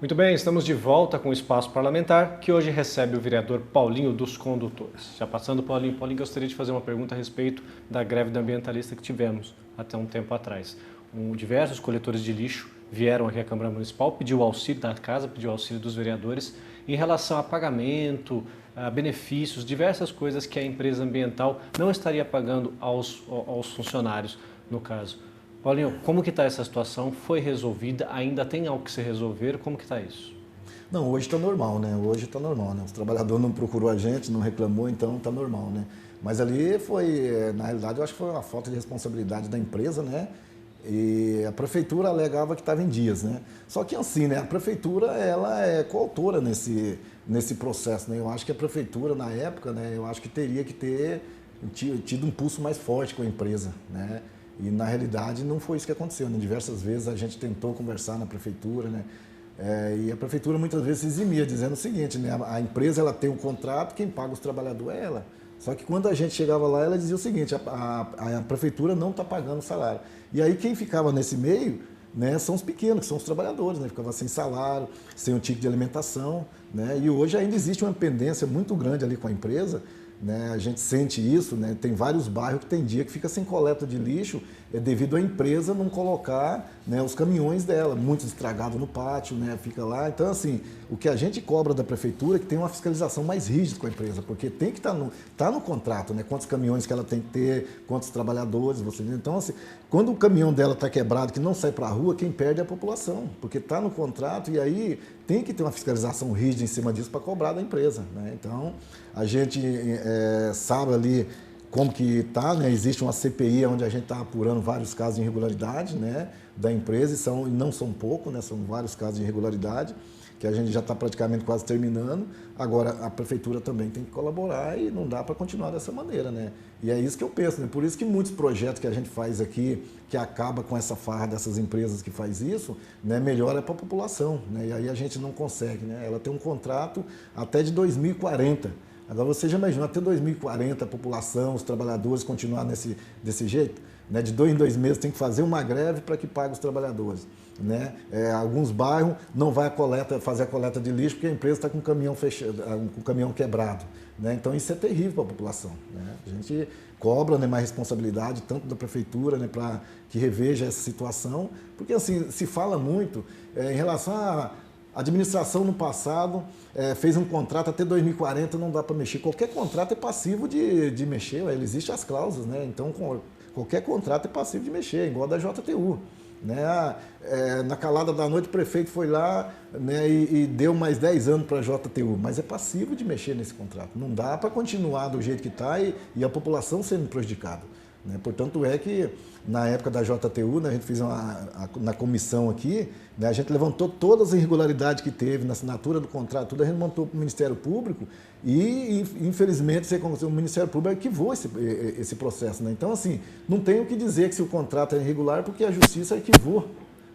Muito bem, estamos de volta com o Espaço Parlamentar, que hoje recebe o vereador Paulinho dos Condutores. Já passando, Paulinho, gostaria de fazer uma pergunta a respeito da greve da ambientalista que tivemos até um tempo atrás. Diversos coletores de lixo vieram aqui à Câmara Municipal, pediu auxílio da casa, pediu auxílio dos vereadores em relação a pagamento, a benefícios, diversas coisas que a empresa ambiental não estaria pagando aos funcionários, no caso. Paulinho, como que está essa situação? Foi resolvida? Ainda tem algo que se resolver? Como que está isso? Não, hoje está normal, né? Hoje está normal, né? Os trabalhadores não procurou a gente, não reclamou, então está normal, né? Mas ali foi, na realidade, eu acho que foi uma falta de responsabilidade da empresa, né? E a prefeitura alegava que estava em dias, né? Só que assim, né? A prefeitura, ela é coautora nesse processo, né? Eu acho que a prefeitura, na época, né? Eu acho que teria que ter tido um pulso mais forte com a empresa, né? E na realidade não foi isso que aconteceu, né? Diversas vezes a gente tentou conversar na prefeitura, né? E a prefeitura muitas vezes se eximia, dizendo o seguinte, né? A empresa ela tem um contrato, quem paga os trabalhadores é ela. Só que quando a gente chegava lá, ela dizia o seguinte, a prefeitura não está pagando o salário. E aí quem ficava nesse meio, né, são os pequenos, que são os trabalhadores, né? Ficava sem salário, sem o ticket de alimentação, né? E hoje ainda existe uma pendência muito grande ali com a empresa, né? A gente sente isso, né? Tem vários bairros que tem dia que fica sem coleta de lixo devido à empresa não colocar, né, os caminhões dela, muitos estragados no pátio, né? Fica lá. Então, assim, o que a gente cobra da prefeitura é que tem uma fiscalização mais rígida com a empresa, porque tem que estar no contrato, né? Quantos caminhões que ela tem que ter, quantos trabalhadores, você entende? Então, assim, quando o caminhão dela está quebrado, que não sai para a rua, quem perde é a população, porque está no contrato e aí tem que ter uma fiscalização rígida em cima disso para cobrar da empresa, né? Então, a gente sabe ali como que está, né? Existe uma CPI onde a gente está apurando vários casos de irregularidade, né, da empresa, e não são poucos, né, são vários casos de irregularidade, que a gente já está praticamente quase terminando. Agora, a prefeitura também tem que colaborar e não dá para continuar dessa maneira, né? E é isso que eu penso, né? Por isso que muitos projetos que a gente faz aqui, que acaba com essa farra dessas empresas que faz isso, né, melhora para a população, né? E aí a gente não consegue, né? Ela tem um contrato até de 2040. Agora você já imaginou até 2040 a população, os trabalhadores continuar desse jeito? Né? De 2 em 2 meses tem que fazer uma greve para que pague os trabalhadores. Né? Alguns bairros não vai fazer a coleta de lixo porque a empresa está com o caminhão fechado, com o caminhão quebrado. Né? Então isso é terrível para a população. Né? A gente cobra, né, mais responsabilidade, tanto da prefeitura, né, para que reveja essa situação, porque assim, se fala muito em relação a administração no passado fez um contrato até 2040, não dá para mexer. Qualquer contrato é passivo de mexer, existem as cláusulas, né? Então qualquer contrato é passivo de mexer, igual a da JTU. Né? Na calada da noite o prefeito foi lá, né, e deu mais 10 anos para a JTU, mas é passivo de mexer nesse contrato. Não dá para continuar do jeito que está e a população sendo prejudicada. Né? Portanto, é que na época da JTU, né, a gente fez na comissão aqui, né, a gente levantou todas as irregularidades que teve na assinatura do contrato, tudo a gente montou para o Ministério Público e, infelizmente, o Ministério Público arquivou esse processo. Né? Então, assim, não tem o que dizer que se o contrato é irregular, porque a Justiça arquivou.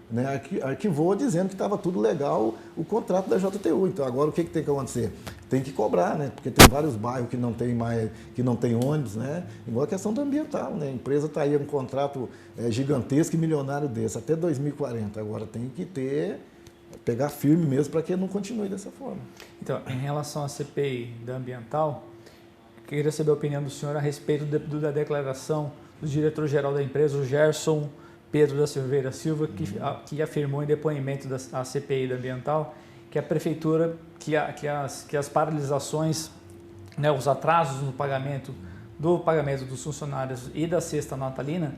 Né, arquivou dizendo que estava tudo legal o contrato da JTU. Então agora o que tem que acontecer? Tem que cobrar, né? Porque tem vários bairros que não tem ônibus, né? Igual a questão do ambiental, né? A empresa está aí com um contrato gigantesco e milionário desse, até 2040. Agora tem que pegar firme mesmo para que não continue dessa forma. Então, em relação à CPI da ambiental, queria saber a opinião do senhor a respeito da declaração do diretor-geral da empresa, o Gerson Pedro da Silveira Silva, que afirmou em depoimento da CPI da ambiental que a prefeitura, que as paralisações, né, os atrasos no pagamento dos funcionários e da cesta natalina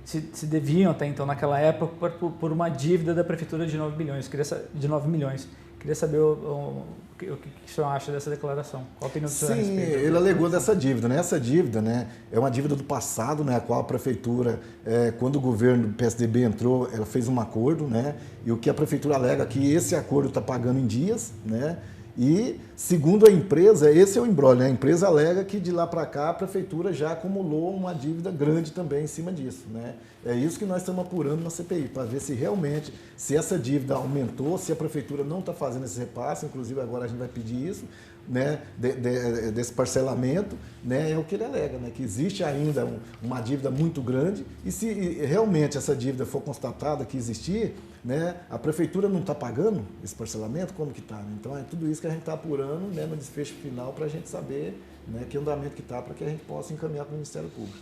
se deviam até então, naquela época, por uma dívida da prefeitura de 9 milhões. Queria saber o que o senhor acha dessa declaração. Qual a opinião do senhor a Sim, respeito? ele alegou dessa dívida, né? Essa dívida, né, é uma dívida do passado, né, a qual a prefeitura, quando o governo do PSDB entrou, ela fez um acordo, né, e o que a prefeitura alega é que esse acordo está pagando em dias, né, e, segundo a empresa, esse é o imbróglio, né? A empresa alega que de lá para cá a prefeitura já acumulou uma dívida grande também em cima disso, né? É isso que nós estamos apurando na CPI, para ver se realmente, se essa dívida aumentou, se a prefeitura não está fazendo esse repasse, inclusive agora a gente vai pedir isso, né, desse parcelamento, né, é o que ele alega, né, que existe ainda uma dívida muito grande e se realmente essa dívida for constatada que existir, né, a prefeitura não está pagando esse parcelamento, como que está? Né? Então é tudo isso que a gente está apurando, né, no desfecho final para a gente saber, né, que andamento que está para que a gente possa encaminhar para o Ministério Público.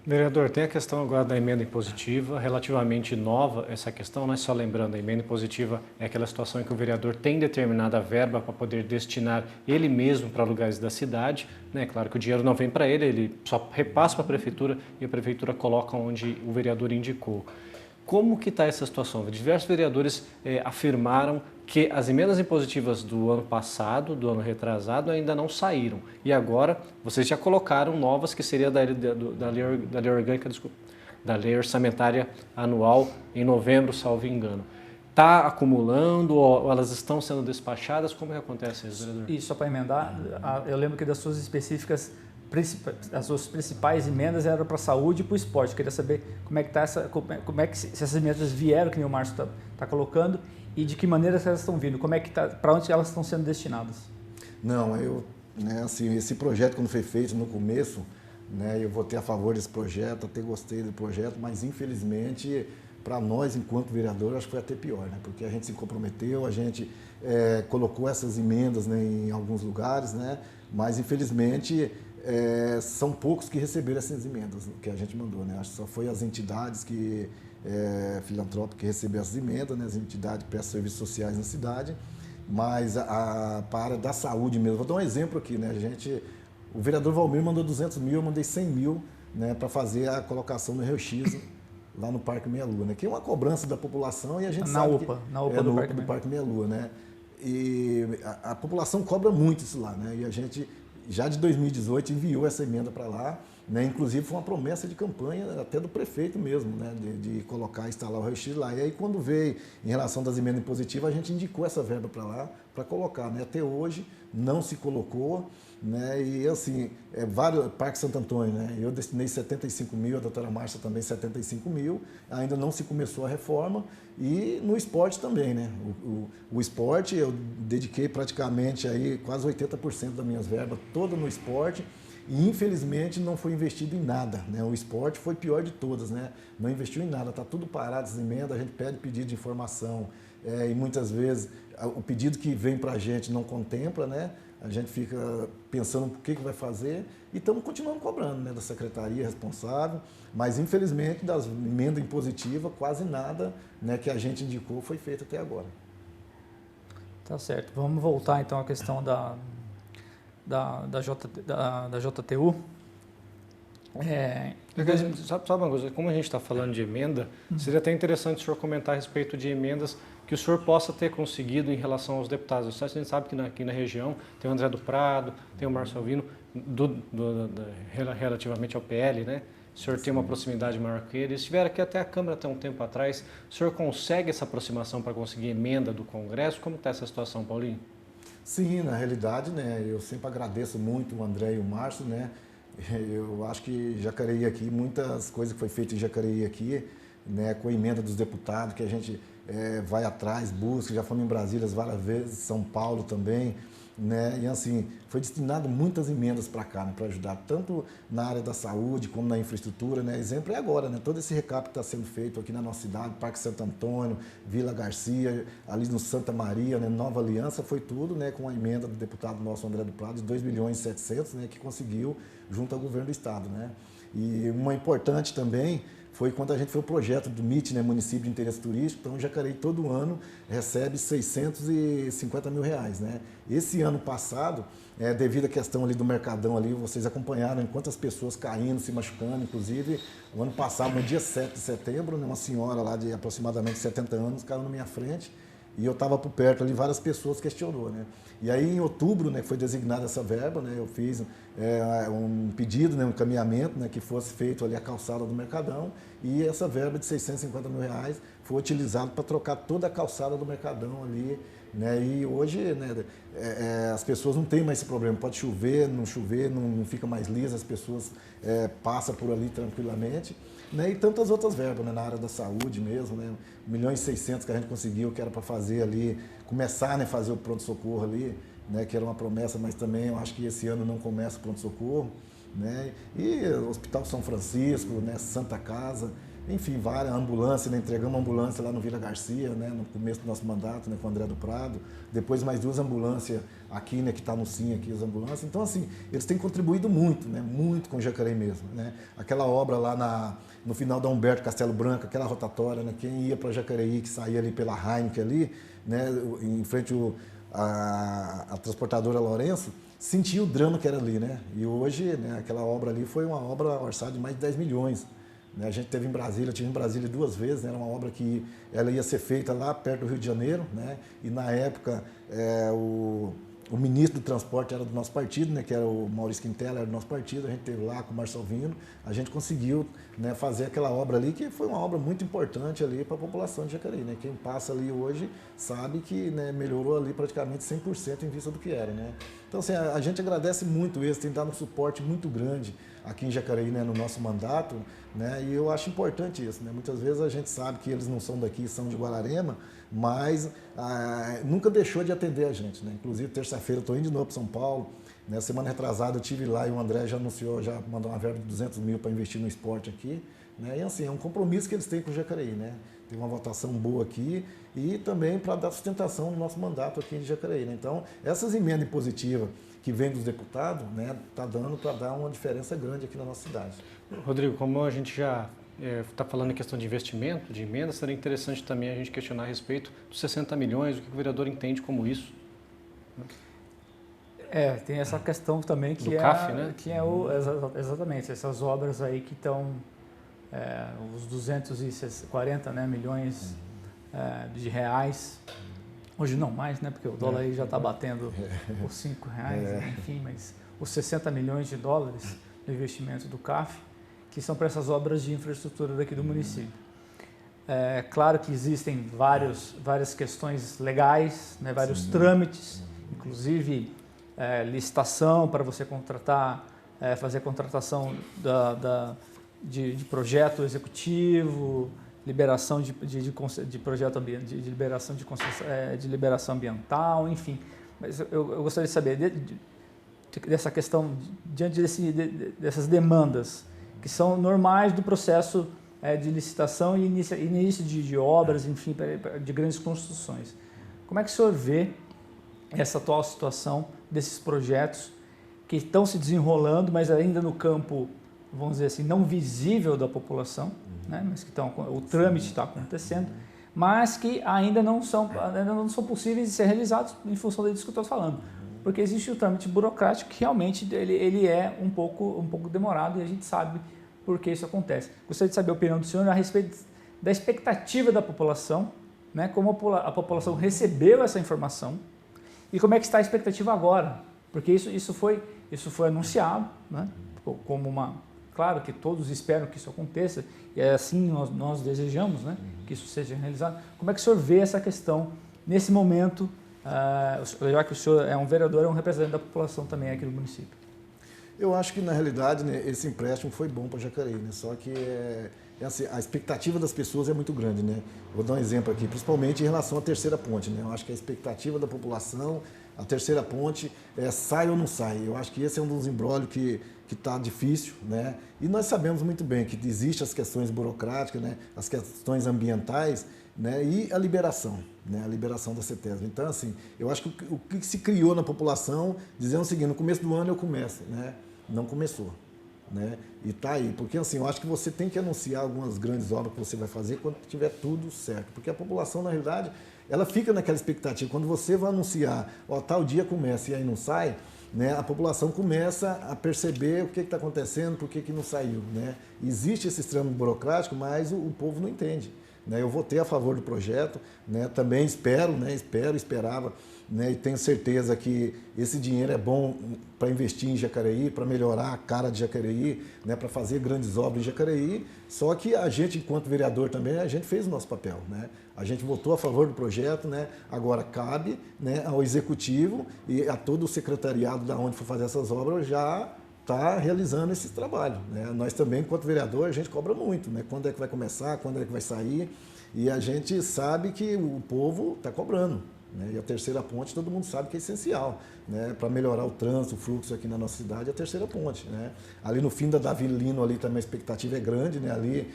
Vereador, tem a questão agora da emenda impositiva, relativamente nova essa questão, né? Só lembrando, a emenda impositiva é aquela situação em que o vereador tem determinada verba para poder destinar ele mesmo para lugares da cidade, né? Claro que o dinheiro não vem para ele só repassa para a prefeitura e a prefeitura coloca onde o vereador indicou. Como que está essa situação? Diversos vereadores afirmaram que as emendas impositivas do ano passado, do ano retrasado, ainda não saíram. E agora vocês já colocaram novas, que seria da lei orgânica, desculpa, da lei orçamentária anual em novembro, salvo engano. Está acumulando ou elas estão sendo despachadas? Como que acontece isso, vereador? E só para emendar, eu lembro que das suas específicas, as suas principais emendas eram para a saúde e para o esporte. Eu queria saber como é que está se essas emendas vieram, que nem o Márcio está colocando, e de que maneira elas estão vindo, como é que tá, para onde elas estão sendo destinadas? Não, né, assim, esse projeto quando foi feito no começo, né, eu votei a favor desse projeto, até gostei do projeto, mas infelizmente para nós enquanto vereador acho que foi até pior, né, porque a gente se comprometeu, a gente colocou essas emendas, né, em alguns lugares, né, mas infelizmente são poucos que receberam essas emendas que a gente mandou, né? Acho que só foi as entidades filantrópicas que receberam essas emendas, né? As entidades que prestam serviços sociais na cidade, mas para a área da saúde mesmo. Vou dar um exemplo aqui, né? O vereador Valmir mandou 200 mil, eu mandei 100 mil, né, para fazer a colocação no Rio X lá no Parque Meia Lua, né? Que é uma cobrança da população e a gente sabe na UPA do Parque Meia Lua, né? E a população cobra muito isso lá, né? E a gente já de 2018 enviou essa emenda para lá, né? Inclusive foi uma promessa de campanha até do prefeito mesmo, né? De colocar, instalar o raio-x lá. E aí quando veio em relação das emendas impositivas, a gente indicou essa verba para lá, para colocar, né? Até hoje não se colocou, né? E assim, vários, Parque Santo Antônio, né? Eu destinei 75 mil, a doutora Márcia também 75 mil, ainda não se começou a reforma. E no esporte também, né? O esporte eu dediquei praticamente aí quase 80% das minhas verbas, toda no esporte, e infelizmente não foi investido em nada, né? O esporte foi pior de todas, né? Não investiu em nada, está tudo parado, as emendas, a gente pede pedido de informação e muitas vezes o pedido que vem para a gente não contempla, né? A gente fica pensando o que vai fazer e estamos continuando cobrando, né, da secretaria responsável, mas infelizmente das emendas impositivas quase nada, né, que a gente indicou foi feito até agora. Tá certo. Vamos voltar então à questão da JTU. Sabe uma coisa, como a gente está falando de emenda, seria até interessante o senhor comentar a respeito de emendas que o senhor possa ter conseguido em relação aos deputados. A gente sabe que aqui na região tem o André do Prado, tem o Márcio Alvino, relativamente ao PL, né? O senhor tem uma proximidade maior que eles. Estiveram aqui até a Câmara até um tempo atrás. O senhor consegue essa aproximação para conseguir emenda do Congresso? Como está essa situação, Paulinho? Sim, na realidade, né, eu sempre agradeço muito o André e o Márcio, né? Eu acho que Jacareí aqui, muitas coisas que foi feito em Jacareí aqui, né, com a emenda dos deputados, que a gente vai atrás, busca, já fomos em Brasília várias vezes, São Paulo também, né, e assim, foi destinado muitas emendas para cá, né, para ajudar, tanto na área da saúde, como na infraestrutura, né, exemplo é agora, né, todo esse recap que está sendo feito aqui na nossa cidade, Parque Santo Antônio, Vila Garcia, ali no Santa Maria, né, Nova Aliança, foi tudo, né, com a emenda do deputado nosso André do Prado, de 2.700.000, né, que conseguiu junto ao governo do estado, né, e uma importante também foi quando a gente fez o projeto do MIT, né, Município de Interesse Turístico. Então, Jacareí todo ano recebe 650 mil reais, né? Esse ano passado, devido à questão ali do Mercadão ali, vocês acompanharam quantas pessoas caindo, se machucando, inclusive, o ano passado, no dia 7 de setembro, né, uma senhora lá de aproximadamente 70 anos caiu na minha frente e eu estava por perto ali, várias pessoas questionou, né? E aí, em outubro, né, foi designada essa verba, né, eu fiz um pedido, né, um encaminhamento, né, que fosse feito ali a calçada do Mercadão, e essa verba de 650 mil reais foi utilizada para trocar toda a calçada do Mercadão ali, né, e hoje, né, as pessoas não têm mais esse problema, pode chover, não fica mais lisa, as pessoas passam por ali tranquilamente, né, e tantas outras verbas, né, na área da saúde mesmo, né, 1.600.000 que a gente conseguiu, que era para fazer ali, começar, né, fazer o pronto-socorro ali, né, que era uma promessa, mas também eu acho que esse ano não começa o pronto-socorro, né, e o Hospital São Francisco, né, Santa Casa, enfim, várias ambulâncias, né, entregamos uma ambulância lá no Vila Garcia, né, no começo do nosso mandato, né, com o André do Prado, depois mais 2 ambulâncias aqui, né, que está no SIM aqui, as ambulâncias. Então, assim, eles têm contribuído muito, né, muito com o Jacareí mesmo, né. Aquela obra lá no final da Humberto Castelo Branco, aquela rotatória, né, quem ia para Jacareí, que saía ali pela Heineken ali, né, em frente a transportadora Lourenço, sentia o drama que era ali, né, e hoje, né, aquela obra ali foi uma obra orçada de mais de 10 milhões. A gente teve em Brasília, tive em Brasília 2 vezes, né? Era uma obra que ela ia ser feita lá perto do Rio de Janeiro, né? E na época o ministro do transporte era do nosso partido, né? Que era o Maurício Quintela, era do nosso partido, a gente esteve lá com o Marcelo Vino, a gente conseguiu, né, fazer aquela obra ali, que foi uma obra muito importante ali para a população de Jacareí, né? Quem passa ali hoje sabe que, né, melhorou ali praticamente 100% em vista do que era, né? Então, assim, a gente agradece muito isso, tem dado um suporte muito grande aqui em Jacareí, né, no nosso mandato, né, e eu acho importante isso, né, muitas vezes a gente sabe que eles não são daqui, são de Guararema, mas nunca deixou de atender a gente, né, inclusive terça-feira eu estou indo de novo para São Paulo, né, semana retrasada eu estive lá e o André já anunciou, já mandou uma verba de 200 mil para investir no esporte aqui, né, e assim, é um compromisso que eles têm com o Jacareí, né, tem uma votação boa aqui e também para dar sustentação no nosso mandato aqui em Jacareí, né, então essas emendas positivas que vem dos deputados, né, tá dando para dar uma diferença grande aqui na nossa cidade. Rodrigo, como a gente já está falando em questão de investimento, de emendas, seria interessante também a gente questionar a respeito dos 60 milhões, o que o vereador entende como isso. Tem essa questão também que do CAF, né? Que é exatamente, essas obras aí que estão, os 240, né, milhões de reais. Hoje não mais, né? Porque o dólar aí já está batendo por R$5, enfim, mas os 60 milhões de dólares do investimento do CAF, que são para essas obras de infraestrutura daqui do município. É claro que existem várias questões legais, né, vários trâmites, inclusive licitação para você contratar, fazer contratação de projeto executivo, liberação de projeto ambiental, de liberação ambiental, enfim. Mas eu gostaria de saber dessa questão, diante dessas demandas, que são normais do processo de licitação e início de obras, enfim, de grandes construções. Como é que o senhor vê essa atual situação desses projetos que estão se desenrolando, mas ainda no campo, vamos dizer assim, não visível da população, né? Mas que o trâmite está acontecendo, mas que ainda não são possíveis de ser realizados em função disso que eu estou falando, porque existe o trâmite burocrático que realmente ele é um pouco demorado e a gente sabe por que isso acontece. Gostaria de saber a opinião do senhor a respeito da expectativa da população, né? Como a população recebeu essa informação e como é que está a expectativa agora, porque isso foi anunciado, né? Como claro que todos esperam que isso aconteça, e é assim nós desejamos, né, que isso seja realizado. Como é que o senhor vê essa questão nesse momento, já que o senhor é um vereador, é um representante da população também aqui do município? Eu acho que, na realidade, né, esse empréstimo foi bom para Jacareí, né? Só que assim, a expectativa das pessoas é muito grande, né? Vou dar um exemplo aqui, principalmente em relação à terceira ponte, né? Eu acho que a expectativa da população, a terceira ponte, sai ou não sai. Eu acho que esse é um dos imbróglios que está difícil, né? E nós sabemos muito bem que existem as questões burocráticas, né? As questões ambientais, né? E a liberação, né? A liberação da CETESB. Então, assim, eu acho que o que se criou na população, dizendo o seguinte, no começo do ano eu começo, né? Não começou, né? E tá aí, porque assim, eu acho que você tem que anunciar algumas grandes obras que você vai fazer quando tiver tudo certo, porque a população, na realidade, ela fica naquela expectativa. Quando você vai anunciar, tal dia começa e aí não sai, né, a população começa a perceber o que está acontecendo, por que não saiu, né? Existe esse trâmite burocrático, mas o povo não entende, né? Eu votei a favor do projeto, né? Também esperava, né? E tenho certeza que esse dinheiro é bom para investir em Jacareí, para melhorar a cara de Jacareí, né? Para fazer grandes obras em Jacareí. Só que a gente, enquanto vereador também, a gente fez o nosso papel, né? A gente votou a favor do projeto, né? Agora cabe, né, ao executivo e a todo o secretariado da onde for fazer essas obras já está realizando esse trabalho, né? Nós também, enquanto vereador, a gente cobra muito, né? Quando é que vai começar, quando é que vai sair, e a gente sabe que o povo está cobrando, né? E a terceira ponte todo mundo sabe que é essencial, né? Para melhorar o trânsito, o fluxo aqui na nossa cidade, a terceira ponte, né? Ali no fim da Davi Lino, ali também a expectativa é grande, né? Ali,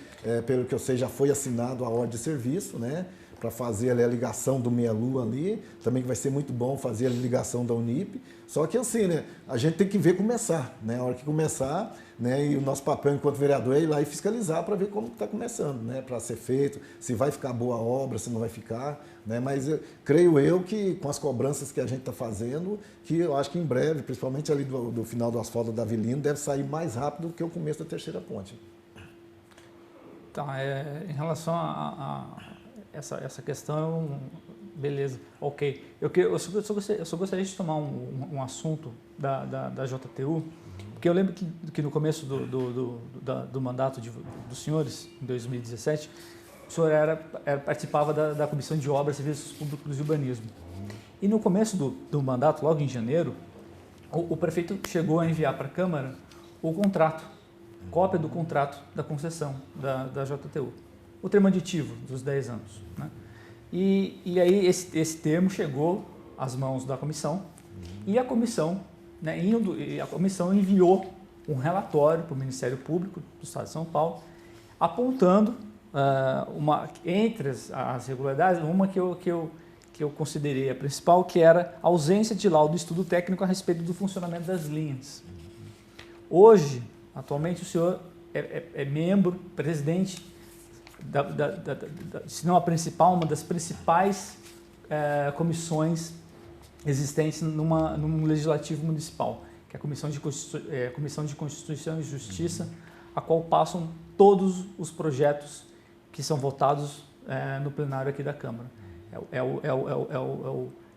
pelo que eu sei, já foi assinado a ordem de serviço, né? Para fazer ali a ligação do Meia Lua ali, também que vai ser muito bom fazer a ligação da Unip. Só que assim, né, a gente tem que ver começar, né? A hora que começar, né, e o nosso papel enquanto vereador é ir lá e fiscalizar para ver como está começando, né? Para ser feito, se vai ficar boa a obra, se não vai ficar, né? Mas creio eu que com as cobranças que a gente está fazendo, que eu acho que em breve, principalmente ali do final do asfalto da Avelino, deve sair mais rápido do que o começo da terceira ponte. Tá, em relação essa questão, beleza, ok. Eu só gostaria de tomar um assunto da JTU, porque eu lembro que no começo do mandato dos senhores, em 2017, o senhor participava da Comissão de Obras, Serviços Públicos e Urbanismo. E no começo do mandato, logo em janeiro, o prefeito chegou a enviar para a Câmara o contrato, cópia do contrato da concessão da JTU. O termo aditivo dos 10 anos. Né? E aí esse termo chegou às mãos da comissão e a comissão, né, a comissão enviou um relatório para o Ministério Público do Estado de São Paulo, apontando entre as irregularidades, uma que eu considerei a principal, que era a ausência de laudo de estudo técnico a respeito do funcionamento das linhas. Hoje, atualmente, o senhor é membro, presidente, se não a principal, uma das principais comissões existentes num legislativo municipal, que é a Comissão de Constituição e Justiça, a qual passam todos os projetos que são votados no plenário aqui da Câmara.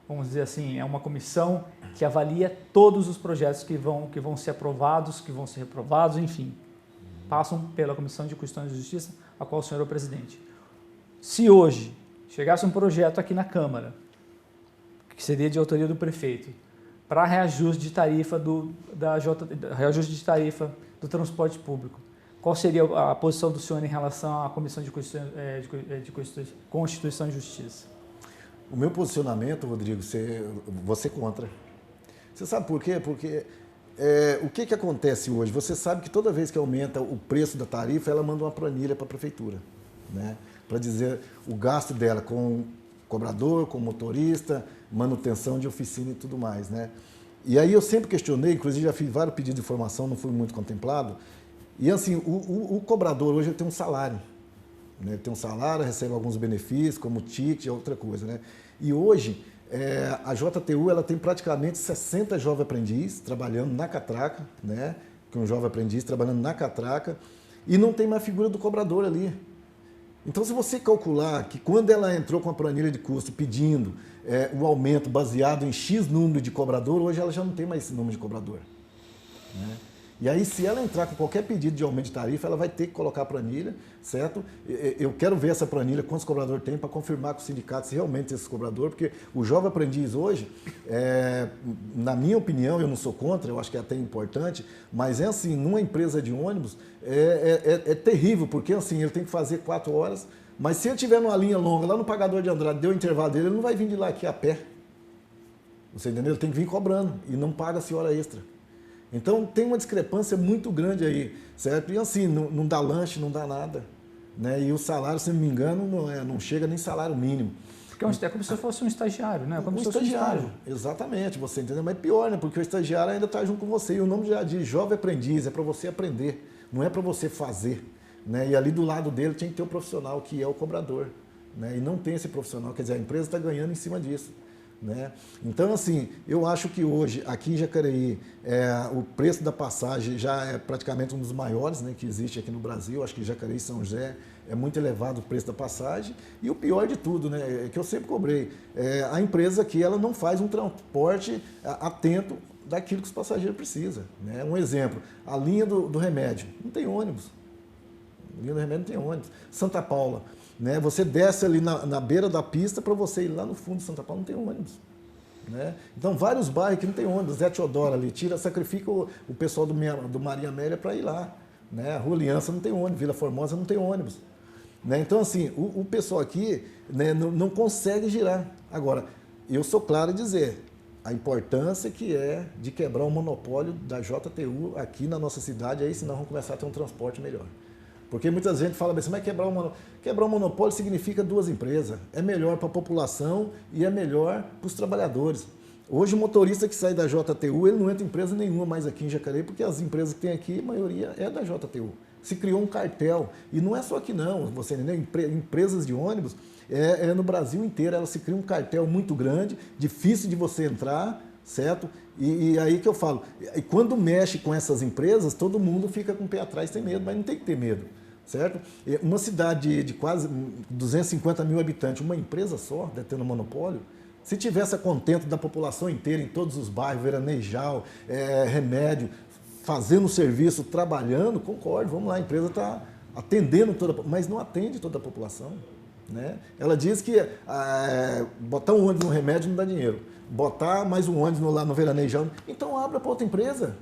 Vamos dizer assim, é uma comissão que avalia todos os projetos que vão ser aprovados, que vão ser reprovados, enfim, passam pela Comissão de Constituição e Justiça, a qual o senhor é o presidente. Se hoje chegasse um projeto aqui na Câmara, que seria de autoria do prefeito, para reajuste de tarifa reajuste de tarifa do transporte público, qual seria a posição do senhor em relação à Comissão de Constituição e Justiça? O meu posicionamento, Rodrigo, você contra. Você sabe por quê? Porque o que acontece hoje? Você sabe que toda vez que aumenta o preço da tarifa, ela manda uma planilha para a prefeitura, né? Para dizer o gasto dela com cobrador, com motorista, manutenção de oficina e tudo mais, né? E aí eu sempre questionei, inclusive já fiz vários pedidos de informação, não fui muito contemplado. E assim, o cobrador hoje ele tem um salário, né? Ele tem um salário, recebe alguns benefícios, como ticket e outra coisa, né? E hoje a JTU ela tem praticamente 60 jovens aprendizes trabalhando na catraca, né? Que um jovem aprendiz trabalhando na catraca, e não tem mais figura do cobrador ali. Então, se você calcular que quando ela entrou com a planilha de custo pedindo o aumento baseado em X número de cobrador, hoje ela já não tem mais esse número de cobrador, né? E aí, se ela entrar com qualquer pedido de aumento de tarifa, ela vai ter que colocar a planilha, certo? Eu quero ver essa planilha, quantos cobradores tem, para confirmar com o sindicato se realmente tem esse cobrador, porque o jovem aprendiz hoje, na minha opinião, eu não sou contra, eu acho que é até importante, mas é assim, numa empresa de ônibus, é terrível, porque assim, ele tem que fazer 4 horas, mas se ele estiver numa linha longa, lá no Pagador de Andrade, deu o intervalo dele, ele não vai vir de lá aqui a pé. Você entendeu? Ele tem que vir cobrando e não paga-se hora extra. Então, tem uma discrepância muito grande aí, certo? E assim, não dá lanche, não dá nada, né? E o salário, se não me engano, não chega nem salário mínimo. Porque é como se fosse um estagiário, né? Como um se fosse estagiário, exatamente, você entendeu? Mas pior, né? Porque o estagiário ainda está junto com você. E o nome já diz jovem aprendiz, é para você aprender, não é para você fazer, né? E ali do lado dele tem que ter o profissional, que é o cobrador, né? E não tem esse profissional, quer dizer, a empresa está ganhando em cima disso, né? Então, assim, eu acho que hoje, aqui em Jacareí, o preço da passagem já é praticamente um dos maiores, né, que existe aqui no Brasil. Acho que Jacareí e São José é muito elevado o preço da passagem. E o pior de tudo, né, que eu sempre cobrei, a empresa aqui ela não faz um transporte atento daquilo que os passageiros precisam, né? Um exemplo, a linha do remédio, não tem ônibus. A linha do remédio não tem ônibus. Santa Paula, né? Você desce ali na beira da pista para você ir lá no fundo de Santa Paula, não tem ônibus, né? Então, vários bairros que não tem ônibus, Zé Teodoro ali, sacrifica o pessoal do Maria Amélia para ir lá, né? Rua Aliança não tem ônibus, Vila Formosa não tem ônibus, né? Então, assim, o pessoal aqui, né, não consegue girar. Agora, eu sou claro em dizer a importância que é de quebrar o monopólio da JTU aqui na nossa cidade, aí senão vamos começar a ter um transporte melhor. Porque muita gente fala assim, mas quebrar o monopólio significa duas empresas. É melhor para a população e é melhor para os trabalhadores. Hoje o motorista que sai da JTU, ele não entra em empresa nenhuma mais aqui em Jacareí, porque as empresas que tem aqui, a maioria é da JTU. Se criou um cartel, e não é só aqui não, você entendeu? Empresas de ônibus, no Brasil inteiro, elas se criam um cartel muito grande, difícil de você entrar, certo? E aí que eu falo, e quando mexe com essas empresas, todo mundo fica com o pé atrás, tem medo, mas não tem que ter medo, certo? Uma cidade de quase 250 mil habitantes, uma empresa só, detendo monopólio, se tivesse a contento da população inteira, em todos os bairros, Veranejal, Remédio, fazendo serviço, trabalhando, concordo, vamos lá, a empresa está atendendo toda, mas não atende toda a população. Né? Ela diz que botar um ônibus no Remédio não dá dinheiro, botar mais um ônibus lá no Veranejal, então abra para outra empresa.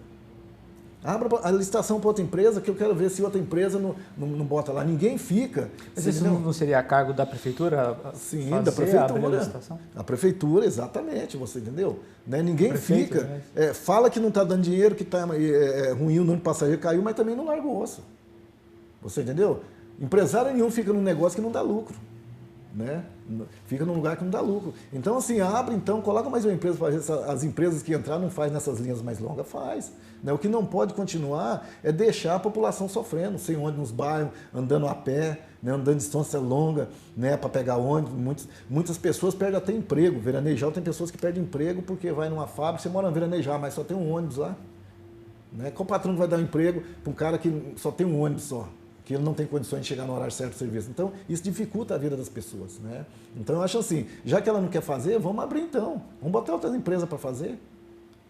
Abra a licitação para outra empresa, que eu quero ver se outra empresa não bota lá. Ninguém fica. Mas isso não seria a cargo da prefeitura? Sim, da prefeitura. A prefeitura, exatamente, você entendeu? Né? Ninguém fica. Né? Fala que não está dando dinheiro, que está ruim, o número de passageiro caiu, mas também não larga o osso. Você entendeu? Empresário nenhum fica num negócio que não dá lucro. Né? Fica num lugar que não dá lucro. Então, assim, abre, então, coloca mais uma empresa para fazer. As empresas que entraram não faz nessas linhas mais longas, faz. Né? O que não pode continuar é deixar a população sofrendo, sem ônibus nos bairros, andando a pé, né? Andando distância longa, né? Para pegar ônibus. Muitas pessoas perdem até emprego. Veranejal tem pessoas que perdem emprego porque vai numa fábrica, você mora no Veranejal, mas só tem um ônibus lá. Né? Qual patrão vai dar um emprego para um cara que só tem um ônibus só? Que ele não tem condições de chegar no horário certo do serviço. Então, isso dificulta a vida das pessoas. Né? Então, eu acho assim, já que ela não quer fazer, vamos abrir então. Vamos botar outras empresas para fazer.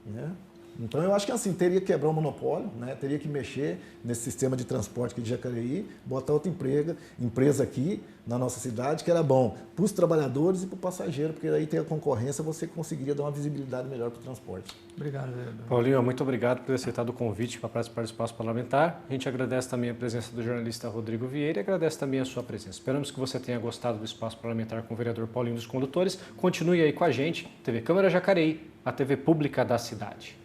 Né? Então, eu acho que assim, teria que quebrar o monopólio, né? Teria que mexer nesse sistema de transporte aqui de Jacareí, botar outra empresa aqui na nossa cidade, que era bom para os trabalhadores e para o passageiro, porque aí tem a concorrência, você conseguiria dar uma visibilidade melhor para o transporte. Obrigado, vereador. Paulinho, muito obrigado por ter aceitado o convite para participar do Espaço Parlamentar. A gente agradece também a presença do jornalista Rodrigo Vieira e agradece também a sua presença. Esperamos que você tenha gostado do Espaço Parlamentar com o vereador Paulinho dos Condutores. Continue aí com a gente, TV Câmara Jacareí, a TV pública da cidade.